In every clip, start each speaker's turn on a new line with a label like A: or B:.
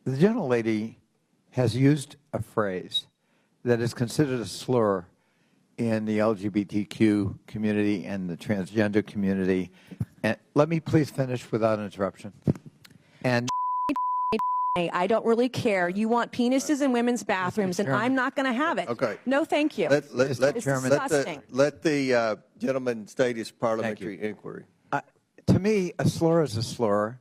A: The gentlelady has used a phrase that is considered a slur in the LGBTQ community and the transgender community. And let me please finish without interruption. And
B: I don't really care. You want penises in women's bathrooms, and I'm not going to have it.
C: Okay.
B: No, thank you.
C: Let
B: It's disgusting.
C: let the gentleman state his parliamentary inquiry.
A: to me, a slur is a slur.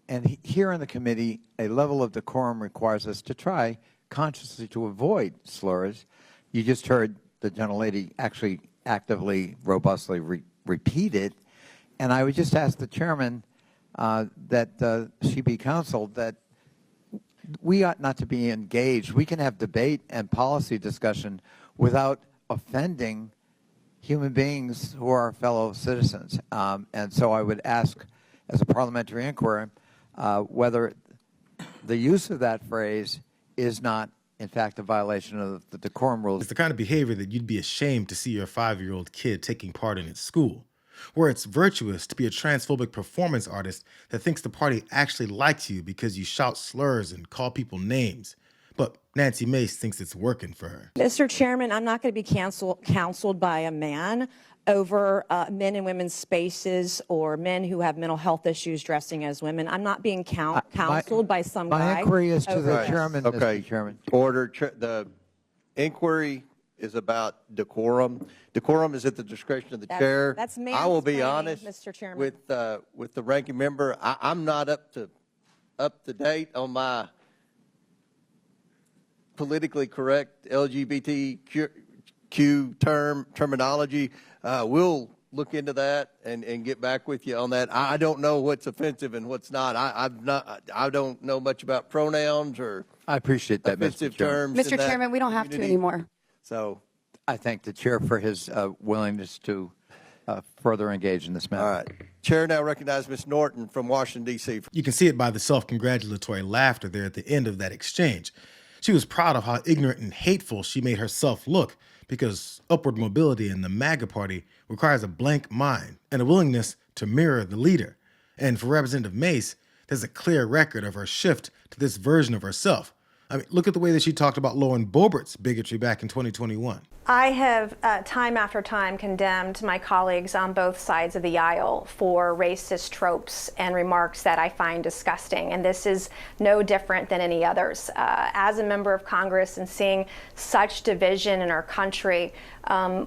A: And here in the committee, a level of decorum requires us to try consciously to avoid slurs. You just heard the gentlelady actually actively, robustly repeat it. And I would just ask the chairman that she be counseled that we ought not to be engaged. We can have debate and policy discussion without offending human beings who are our fellow citizens. And so I would ask, as a parliamentary inquiry, whether the use of that phrase is not, in fact, a violation of the decorum rules.
D: It's the kind of behavior that you'd be ashamed to see your 5-year-old kid taking part in at school, where it's virtuous to be a transphobic performance artist that thinks the party actually likes you because you shout slurs and call people names. But Nancy Mace thinks it's working for her.
B: Mr. Chairman, I'm not going to be counseled by a man over men and women's spaces or men who have mental health issues dressing as women. I'm not being counseled by some guy.
A: My inquiry is to the chairman,
C: Okay.
A: Mr. Chairman.
C: Order. The inquiry is about decorum. Decorum is at the discretion of the chair.
B: That's
C: I will be
B: mansplaining,
C: honest,
B: Mr. Chairman.
C: with the ranking member. I'm not up to date on my politically correct LGBTQ terminology. We'll look into that and get back with you on that. I don't know what's offensive and what's not. I don't know much about pronouns or
A: I appreciate that,
C: offensive
A: Mr. Chairman.
C: terms.
E: Mr.
C: in that
E: Chairman, we don't have to
C: community.
E: anymore.
C: So,
A: I thank the chair for his willingness to further engage in this matter.
C: all right. Chair now recognizes Ms. Norton from Washington, D.C.
D: You can see it by the self-congratulatory laughter there at the end of that exchange. She was proud of how ignorant and hateful she made herself look, because upward mobility in the MAGA party requires a blank mind and a willingness to mirror the leader. And for Representative Mace, there's a clear record of her shift to this version of herself. I mean, look at the way that she talked about Lauren Boebert's bigotry back in 2021.
F: I have time after time condemned my colleagues on both sides of the aisle for racist tropes and remarks that I find disgusting, and this is no different than any others. As a member of Congress and seeing such division in our country,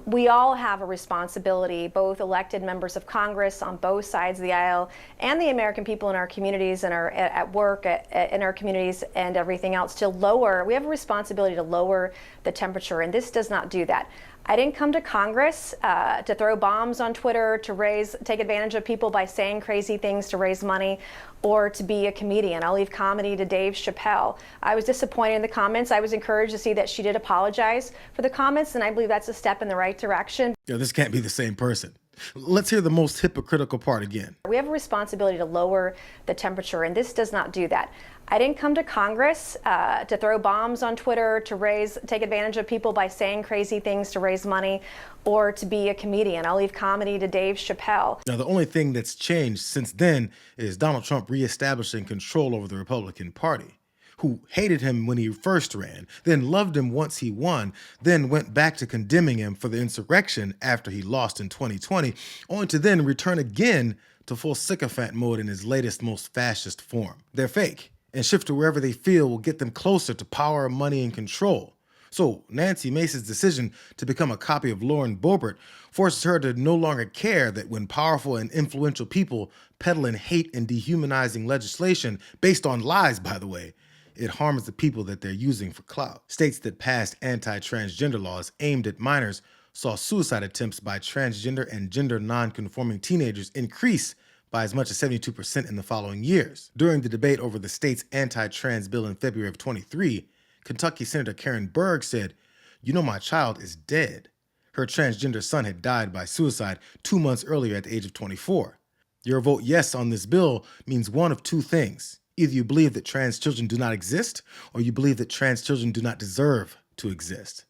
F: we all have a responsibility, both elected members of Congress on both sides of the aisle and the American people in our communities and at work, in our communities and everything else, to lower, we have a responsibility to lower the temperature, and this does not do that. I didn't come to Congress to throw bombs on Twitter, to take advantage of people by saying crazy things to raise money, or to be a comedian. I'll leave comedy to Dave Chappelle. I was disappointed in the comments. I was encouraged to see that she did apologize for the comments, and I believe that's a step in the right direction.
D: This can't be the same person. Let's hear the most hypocritical part again.
F: We have a responsibility to lower the temperature, and this does not do that. I didn't come to Congress to throw bombs on Twitter, to take advantage of people by saying crazy things to raise money, or to be a comedian. I'll leave comedy to Dave Chappelle.
D: Now, the only thing that's changed since then is Donald Trump reestablishing control over the Republican Party, who hated him when he first ran, then loved him once he won, then went back to condemning him for the insurrection after he lost in 2020, only to then return again to full sycophant mode in his latest, most fascist form. They're fake, and shift to wherever they feel will get them closer to power, money, and control. So Nancy Mace's decision to become a copy of Lauren Boebert forces her to no longer care that when powerful and influential people peddle in hate and dehumanizing legislation, based on lies, by the way, it harms the people that they're using for clout. States that passed anti-transgender laws aimed at minors saw suicide attempts by transgender and gender non-conforming teenagers increase by as much as 72% in the following years. During the debate over the state's anti-trans bill in February of 23, Kentucky Senator Karen Berg said, "You know, my child is dead." Her transgender son had died by suicide 2 months earlier at the age of 24. Your vote yes on this bill means one of two things. Either you believe that trans children do not exist, or you believe that trans children do not deserve to exist.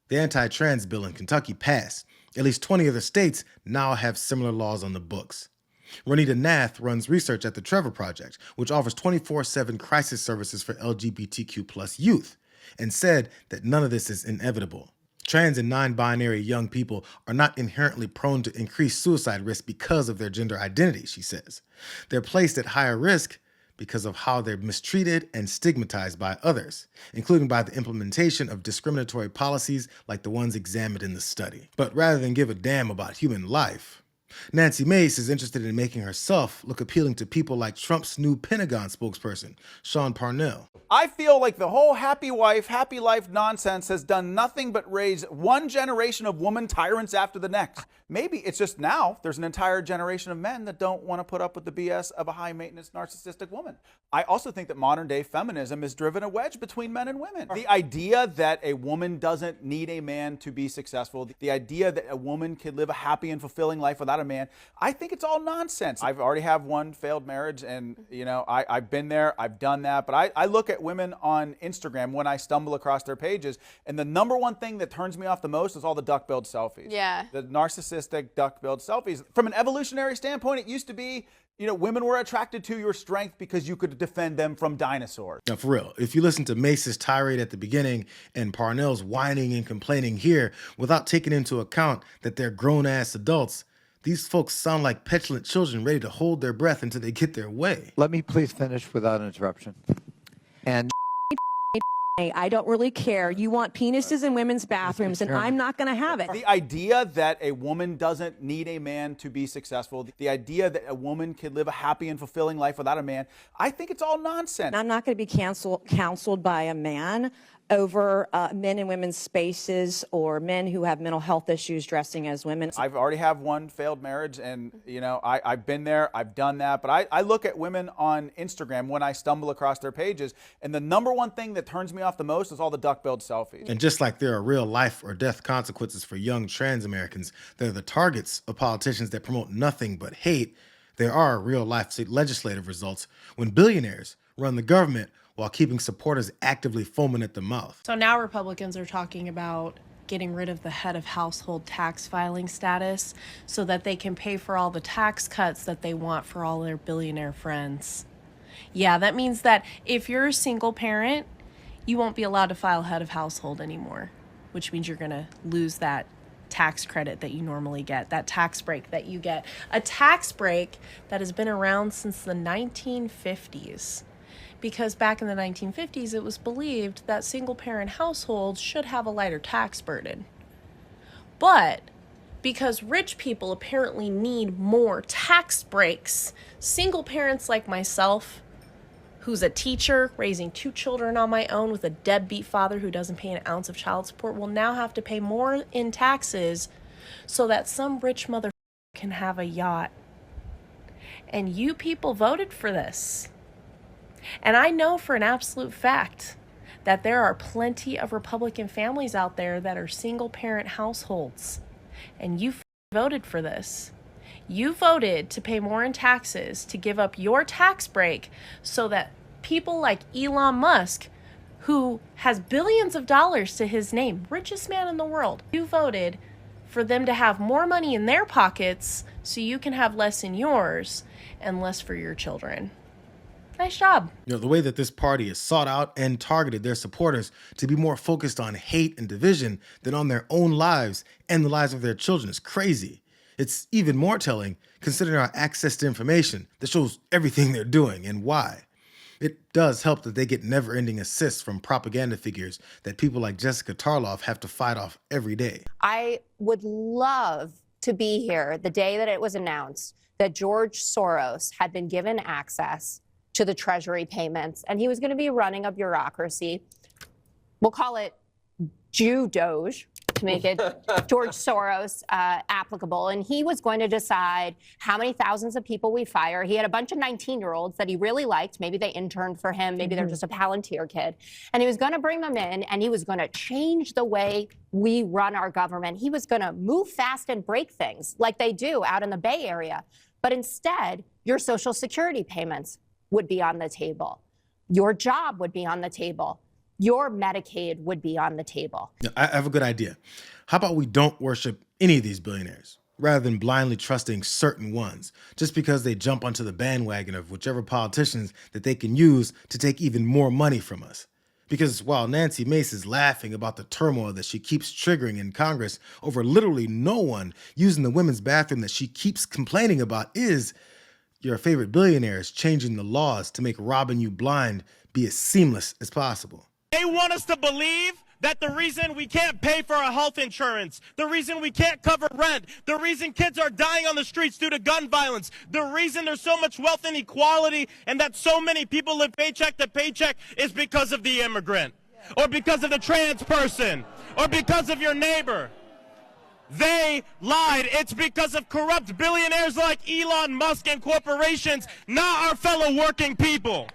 D: The anti-trans bill in Kentucky passed. At least 20 other states now have similar laws on the books. Ronita Nath runs research at the Trevor Project, which offers 24/7 crisis services for LGBTQ plus youth, and said that none of this is inevitable. Trans and non-binary young people are not inherently prone to increased suicide risk because of their gender identity, she says. They're placed at higher risk because of how they're mistreated and stigmatized by others, including by the implementation of discriminatory policies like the ones examined in the study. But rather than give a damn about human life, Nancy Mace is interested in making herself look appealing to people like Trump's new Pentagon spokesperson, Sean Parnell.
E: I feel like the whole happy wife, happy life nonsense has done nothing but raise one generation of woman tyrants after the next. Maybe it's just now there's an entire generation of men that don't want to put up with the BS of a high-maintenance narcissistic woman. I also think that modern-day feminism has driven a wedge between men and women. The idea that a woman doesn't need a man to be successful, the idea that a woman can live a happy and fulfilling life without a man, I think it's all nonsense. I've already have one failed marriage, and I've been there, I've done that, but I look at women on Instagram when I stumble across their pages, and the number one thing that turns me off the most is all the duck-billed selfies.
G: Yeah.
E: The narcissistic duck-billed selfies. From an evolutionary standpoint, it used to be, women were attracted to your strength because you could defend them from dinosaurs.
D: Now, for real, if you listen to Mace's tirade at the beginning and Parnell's whining and complaining here without taking into account that they're grown-ass adults, these folks sound like petulant children ready to hold their breath until they get their way.
A: Let me please finish without interruption. And
B: I don't really care. You want penises in women's bathrooms, and I'm not going to have it.
E: The idea that a woman doesn't need a man to be successful, the idea that a woman can live a happy and fulfilling life without a man, I think it's all nonsense.
B: I'm not going to be counseled by a man over men and women's spaces or men who have mental health issues dressing as women.
E: I've already have one failed marriage, and I've been there, I've done that, but I look at women on Instagram when I stumble across their pages, and the number one thing that turns me off the most is all the duck-billed selfies.
D: And just like there are real life or death consequences for young trans Americans, they're the targets of politicians that promote nothing but hate. There are real life legislative results when billionaires run the government while keeping supporters actively foaming at the mouth.
H: So now Republicans are talking about getting rid of the head of household tax filing status so that they can pay for all the tax cuts that they want for all their billionaire friends. Yeah, that means that if you're a single parent, you won't be allowed to file head of household anymore, which means you're going to lose that tax credit that you normally get, that tax break that you get. A tax break that has been around since the 1950s. Because back in the 1950s, it was believed that single-parent households should have a lighter tax burden. But because rich people apparently need more tax breaks, single parents like myself, who's a teacher raising 2 children on my own with a deadbeat father who doesn't pay an ounce of child support, will now have to pay more in taxes so that some rich mother can have a yacht. And you people voted for this. And I know for an absolute fact that there are plenty of Republican families out there that are single-parent households. And you voted for this. You voted to pay more in taxes, to give up your tax break so that people like Elon Musk, who has billions of dollars to his name, richest man in the world, you voted for them to have more money in their pockets so you can have less in yours and less for your children. Nice job.
D: The way that this party has sought out and targeted their supporters to be more focused on hate and division than on their own lives and the lives of their children is crazy. It's even more telling considering our access to information that shows everything they're doing and why. It does help that they get never-ending assists from propaganda figures that people like Jessica Tarloff have to fight off every day.
I: I would love to be here the day that it was announced that George Soros had been given access to the Treasury payments, and he was going to be running a bureaucracy. We'll call it Jew-Doge to make it George Soros applicable, and he was going to decide how many thousands of people we fire. He had a bunch of 19-year-olds that he really liked. Maybe they interned for him. Maybe they're just a Palantir kid. And he was going to bring them in, and he was going to change the way we run our government. He was going to move fast and break things like they do out in the Bay Area. But instead, your Social Security payments would be on the table. Your job would be on the table. Your Medicaid would be on the table.
D: I have a good idea. How about we don't worship any of these billionaires? rather than blindly trusting certain ones, just because they jump onto the bandwagon of whichever politicians that they can use to take even more money from us. Because while Nancy Mace is laughing about the turmoil that she keeps triggering in Congress over literally no one using the women's bathroom that she keeps complaining about, is your favorite billionaires changing the laws to make robbing you blind be as seamless as possible.
G: They want us to believe that the reason we can't pay for our health insurance, the reason we can't cover rent, the reason kids are dying on the streets due to gun violence, the reason there's so much wealth inequality and that so many people live paycheck to paycheck is because of the immigrant, or because of the trans person, or because of your neighbor. They lied. It's because of corrupt billionaires like Elon Musk and corporations, not our fellow working people.